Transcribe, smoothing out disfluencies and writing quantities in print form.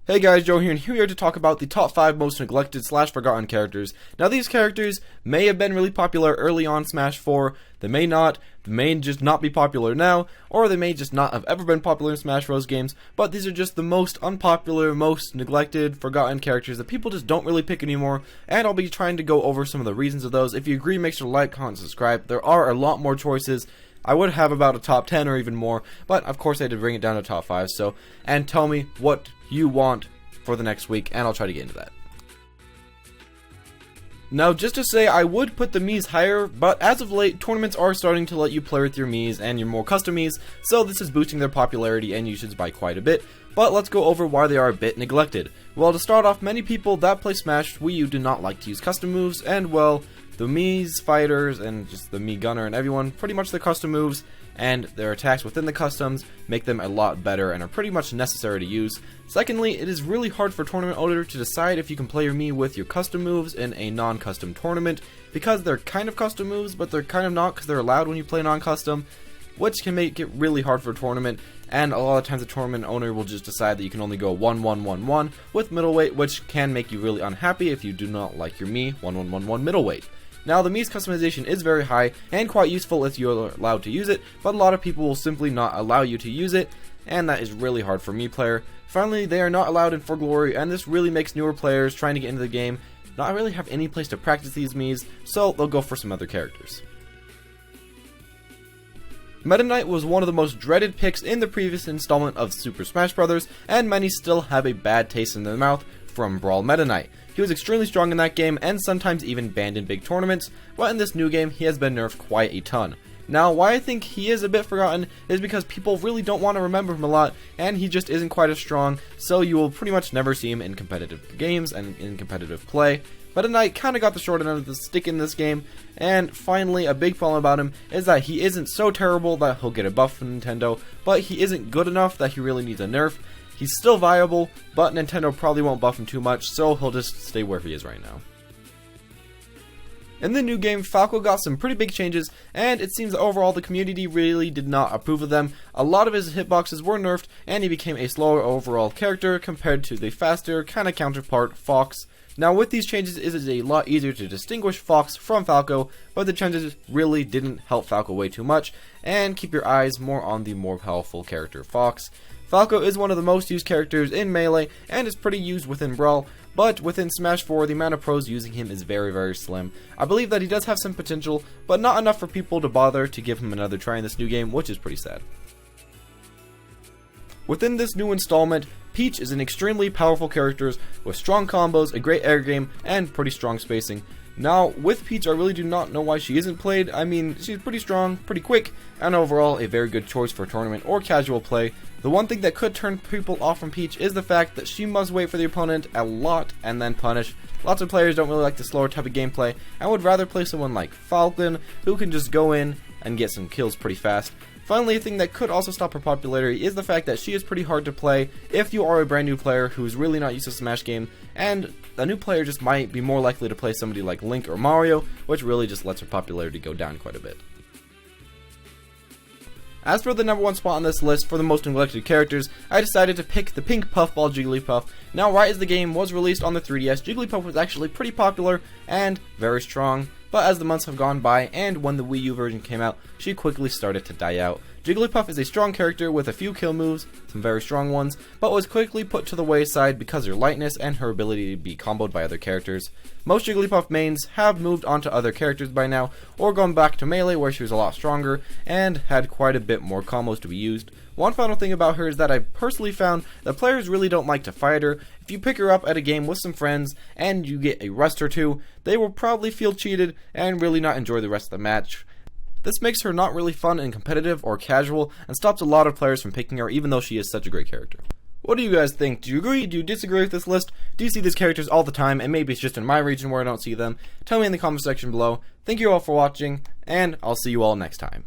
Hey guys, Joe here, and here we are to talk about the top 5 most neglected / forgotten characters. Now these characters may have been really popular early on Smash 4, they may not, they may just not be popular now, or they may just not have ever been popular in Smash Bros. Games, but these are just the most unpopular, most neglected, forgotten characters that people just don't really pick anymore, and I'll be trying to go over some of the reasons of those. If you agree, make sure to like, comment, subscribe. There are a lot more choices. I would have about a top 10 or even more, but of course I had to bring it down to top 5, and tell me what you want for the next week, and I'll try to get into that. Now, just to say, I would put the Miis higher, but as of late, tournaments are starting to let you play with your Miis and your more custom Miis, so this is boosting their popularity and usage by quite a bit. But let's go over why they are a bit neglected. Well, to start off, many people that play Smash Wii U do not like to use custom moves, and well, the Mii's fighters and just the Mii gunner and everyone, pretty much the custom moves and their attacks within the customs make them a lot better and are pretty much necessary to use. Secondly, it is really hard for tournament owner to decide if you can play your Mii with your custom moves in a non-custom tournament, because they're kind of custom moves, but they're kind of not because they're allowed when you play non-custom, which can make it really hard for a tournament, and a lot of times the tournament owner will just decide that you can only go 1-1-1-1 with middleweight, which can make you really unhappy if you do not like your Mii 1-1-1-1 middleweight. Now, the Mii's customization is very high and quite useful if you're allowed to use it, but a lot of people will simply not allow you to use it, and that is really hard for Mii player. Finally, they are not allowed in For Glory, and this really makes newer players trying to get into the game not really have any place to practice these Mii's, so they'll go for some other characters. Meta Knight was one of the most dreaded picks in the previous installment of Super Smash Bros., and many still have a bad taste in their mouth from Brawl Meta Knight. He was extremely strong in that game and sometimes even banned in big tournaments, but in this new game he has been nerfed quite a ton. Now, why I think he is a bit forgotten is because people really don't want to remember him a lot, and he just isn't quite as strong, so you will pretty much never see him in competitive games and in competitive play. Meta Knight kinda got the short end of the stick in this game, and finally, a big problem about him is that he isn't so terrible that he'll get a buff from Nintendo, but he isn't good enough that he really needs a nerf. He's still viable, but Nintendo probably won't buff him too much, so he'll just stay where he is right now. In the new game, Falco got some pretty big changes, and it seems that overall the community really did not approve of them. A lot of his hitboxes were nerfed, and he became a slower overall character compared to the faster kind of counterpart, Fox. Now, with these changes, it is a lot easier to distinguish Fox from Falco, but the changes really didn't help Falco way too much, and keep your eyes more on the more powerful character, Fox. Falco is one of the most used characters in Melee, and is pretty used within Brawl, but within Smash 4, the amount of pros using him is very, very slim. I believe that he does have some potential, but not enough for people to bother to give him another try in this new game, which is pretty sad. Within this new installment, Peach is an extremely powerful character with strong combos, a great air game, and pretty strong spacing. Now, with Peach, I really do not know why she isn't played. I mean, she's pretty strong, pretty quick, and overall a very good choice for tournament or casual play. The one thing that could turn people off from Peach is the fact that she must wait for the opponent a lot and then punish. Lots of players don't really like the slower type of gameplay and would rather play someone like Falcon, who can just go in and get some kills pretty fast. Finally, a thing that could also stop her popularity is the fact that she is pretty hard to play if you are a brand new player who is really not used to Smash game, and a new player just might be more likely to play somebody like Link or Mario, which really just lets her popularity go down quite a bit. As for the number 1 spot on this list for the most neglected characters, I decided to pick the pink puffball Jigglypuff. Now, right as the game was released on the 3DS, Jigglypuff was actually pretty popular and very strong, but as the months have gone by and when the Wii U version came out, she quickly started to die out. Jigglypuff is a strong character with a few kill moves, some very strong ones, but was quickly put to the wayside because of her lightness and her ability to be comboed by other characters. Most Jigglypuff mains have moved on to other characters by now, or gone back to Melee where she was a lot stronger and had quite a bit more combos to be used. One final thing about her is that I personally found that players really don't like to fight her. If you pick her up at a game with some friends and you get a rest or two, they will probably feel cheated and really not enjoy the rest of the match. This makes her not really fun and competitive or casual, and stops a lot of players from picking her even though she is such a great character. What do you guys think? Do you agree? Do you disagree with this list? Do you see these characters all the time, and maybe it's just in my region where I don't see them? Tell me in the comment section below. Thank you all for watching, and I'll see you all next time.